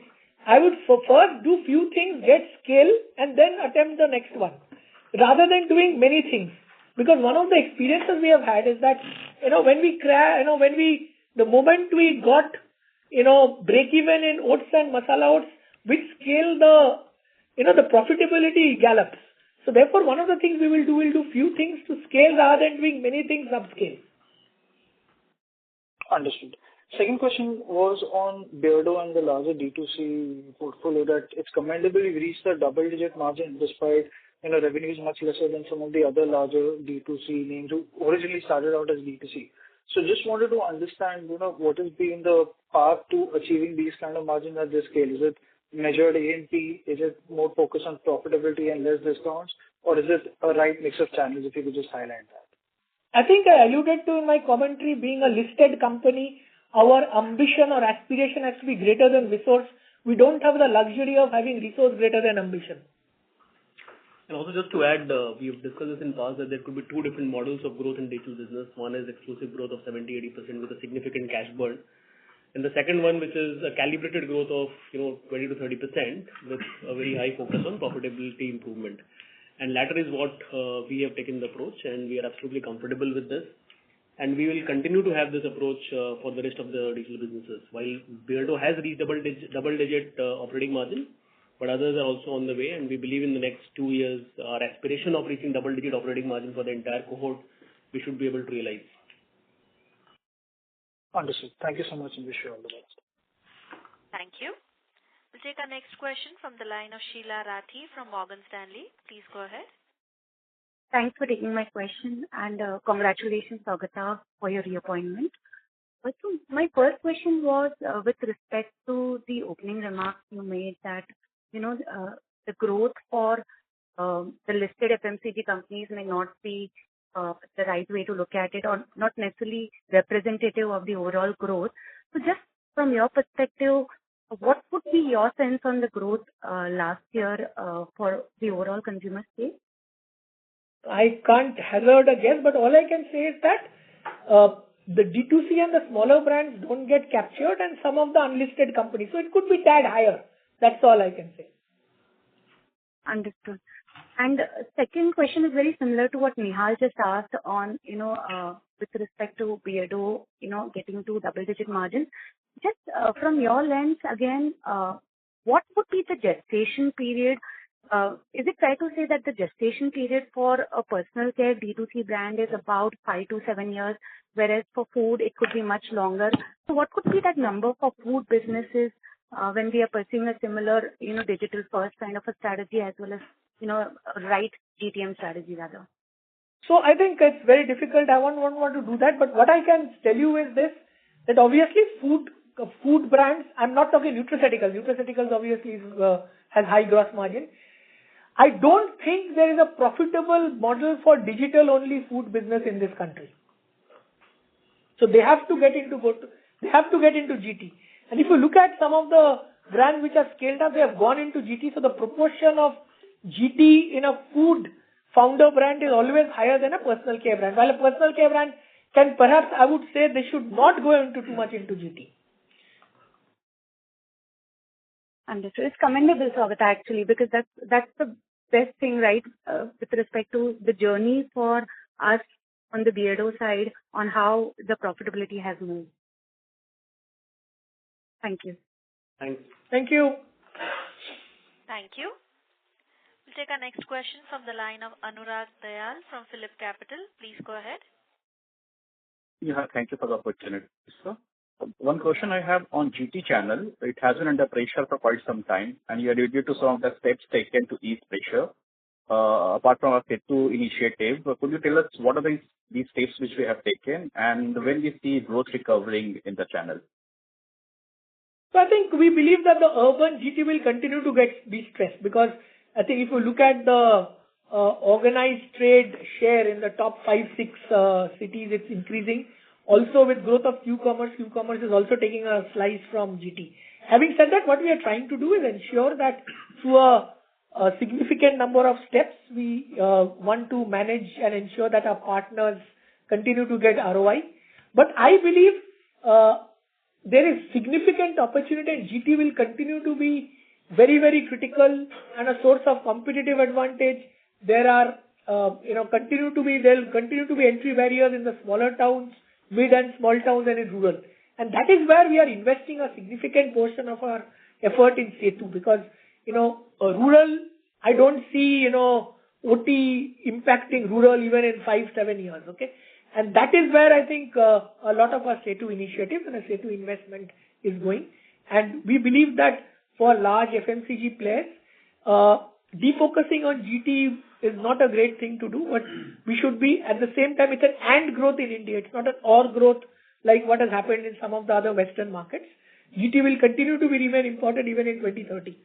I would first do few things, get scale, and then attempt the next one, rather than doing many things. Because one of the experiences we have had is that, the moment we got, break even in oats and masala oats, with scale, the profitability gallops. So therefore, one of the things we'll do few things to scale rather than doing many things upscale. Understood. Second question was on Beardo and the larger D2C portfolio, that it's commendable you've reached a double-digit margin despite revenue is much lesser than some of the other larger D2C names who originally started out as D2C. So just wanted to understand, what has been the path to achieving these kind of margins at this scale? Is it measured A&P? Is it more focused on profitability and less discounts? Or is it a right mix of channels, if you could just highlight that? I think I alluded to in my commentary, being a listed company, our ambition or aspiration has to be greater than resource. We don't have the luxury of having resource greater than ambition. And also just to add, we have discussed this in the past that there could be two different models of growth in digital business. One is explosive growth of 70-80% with a significant cash burn. And the second one, which is a calibrated growth of 20 to 30% with a very high focus on profitability improvement. And latter is what we have taken the approach, and we are absolutely comfortable with this. And we will continue to have this approach for the rest of the digital businesses. While Beardo has reached double-digit operating margin, but others are also on the way, and we believe in the next 2 years, our aspiration of reaching double-digit operating margin for the entire cohort, we should be able to realize. Understood. Thank you so much, and wish you all the best. Thank you. We'll take our next question from the line of Sheila Rathi from Morgan Stanley. Please go ahead. Thanks for taking my question, and congratulations, Saugata, for your reappointment. So my first question was with respect to the opening remarks you made that, the growth for the listed FMCG companies may not be the right way to look at it, or not necessarily representative of the overall growth. So just from your perspective, what would be your sense on the growth last year for the overall consumer space? I can't hazard a guess, but all I can say is that the D2C and the smaller brands don't get captured, and some of the unlisted companies. So it could be tad higher. That's all I can say. Understood. And second question is very similar to what Nihal just asked on, with respect to Beardo, getting to double-digit margins. Just from your lens, again, what would be the gestation period? Is it fair to say that the gestation period for a personal care D2C brand is about 5 to 7 years, whereas for food, it could be much longer? So what could be that number for food businesses when we are pursuing a similar, digital first kind of a strategy as well as, right GTM strategy rather? So I think it's very difficult. I won't want to do that. But what I can tell you is this, that obviously food brands, I'm not talking nutraceuticals. Nutraceuticals obviously has high gross margin. I don't think there is a profitable model for digital only food business in this country. So they have to get into GT. And if you look at some of the brands which have scaled up, they have gone into GT. So the proportion of GT in a food founder brand is always higher than a personal care brand. While a personal care brand can perhaps, I would say, they should not go into too much into GT. Understood. It's commendable, Saugata, actually, because that's the best thing, right, with respect to the journey for us on the Beardo side on how the profitability has moved. Thank you. Thanks. Thank you. Thank you. We'll take our next question from the line of Anurag Dayal from Phillip Capital. Please go ahead. Yeah, thank you for the opportunity, sir. One question I have on GT channel. It has been under pressure for quite some time, and you alluded to some of the steps taken to ease pressure. Apart from our FY’25 initiative, could you tell us what are these steps which we have taken and when we see growth recovering in the channel? So I think we believe that the urban GT will continue to be stressed, because I think if you look at the organized trade share in the top 5-6 cities, it's increasing. Also, with growth of Q-commerce is also taking a slice from GT. Having said that, what we are trying to do is ensure that through a significant number of steps, we want to manage and ensure that our partners continue to get ROI. But I believe there is significant opportunity, and GT will continue to be very, very critical and a source of competitive advantage. There are, there'll continue to be entry barriers in the smaller towns, mid and small towns, and in rural. And that is where we are investing a significant portion of our effort in SETU, because, rural, I don't see, OT impacting rural even in 5-7 years, okay? And that is where I think a lot of our SETU initiatives and our SETU investment is going. And we believe that for large FMCG players, defocusing on GT is not a great thing to do, but we should be, at the same time, it's an and growth in India. It's not an or growth like what has happened in some of the other Western markets. GT will continue to remain important even in 2030.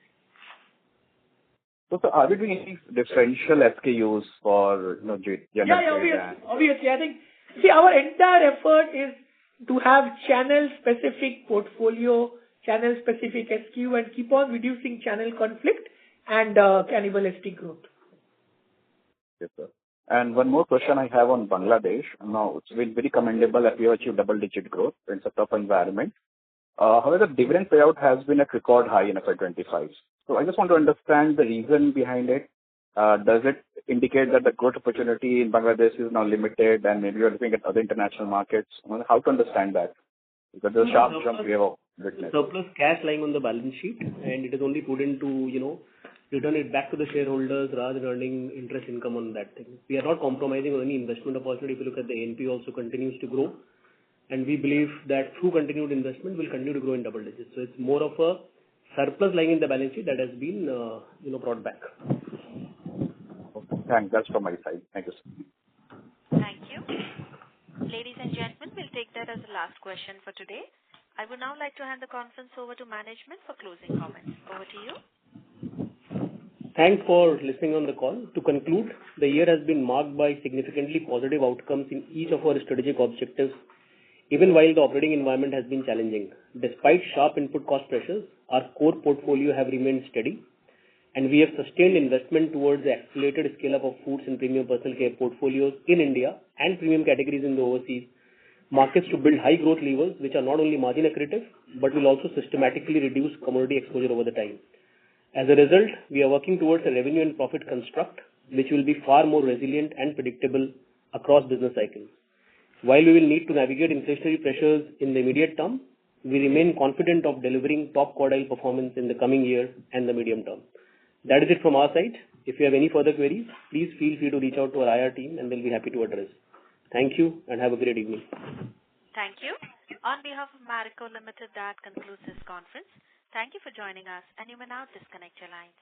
So are we doing any differential SKUs for, general trade? Obviously. I think, our entire effort is to have channel-specific portfolio, channel-specific SKU, and keep on reducing channel conflict and cannibalistic growth. Yes, sir. And one more question I have on Bangladesh. Now, it's been very commendable that we have achieved double-digit growth in such a tough environment. However, the dividend payout has been at record high in FY’25. So I just want to understand the reason behind it. Does it indicate that the growth opportunity in Bangladesh is now limited and maybe you're looking at other international markets? How to understand that? Because the sharp jump we have witnessed. Surplus cash lying on the balance sheet, and it is only prudent to, return it back to the shareholders rather than earning interest income on that thing. We are not compromising on any investment opportunity. If you look at the ANP also continues to grow, and we believe that through continued investment will continue to grow in double digits. So it's more of a surplus lying in the balance sheet that has been, brought back. Okay. Thanks. That's from my side. Thank you, sir. Thank you. Ladies and gentlemen, we'll take that as the last question for today. I would now like to hand the conference over to management for closing comments. Over to you. Thanks for listening on the call. To conclude, the year has been marked by significantly positive outcomes in each of our strategic objectives, even while the operating environment has been challenging. Despite sharp input cost pressures, our core portfolio have remained steady, and we have sustained investment towards the accelerated scale-up of foods and premium personal care portfolios in India and premium categories in the overseas markets to build high growth levers, which are not only margin accretive, but will also systematically reduce commodity exposure over the time. As a result, we are working towards a revenue and profit construct, which will be far more resilient and predictable across business cycles. While we will need to navigate inflationary pressures in the immediate term, we remain confident of delivering top quartile performance in the coming year and the medium term. That is it from our side. If you have any further queries, please feel free to reach out to our IR team and they'll be happy to address. Thank you and have a great evening. Thank you. On behalf of Marico Ltd, that concludes this conference. Thank you for joining us, and you may now disconnect your lines.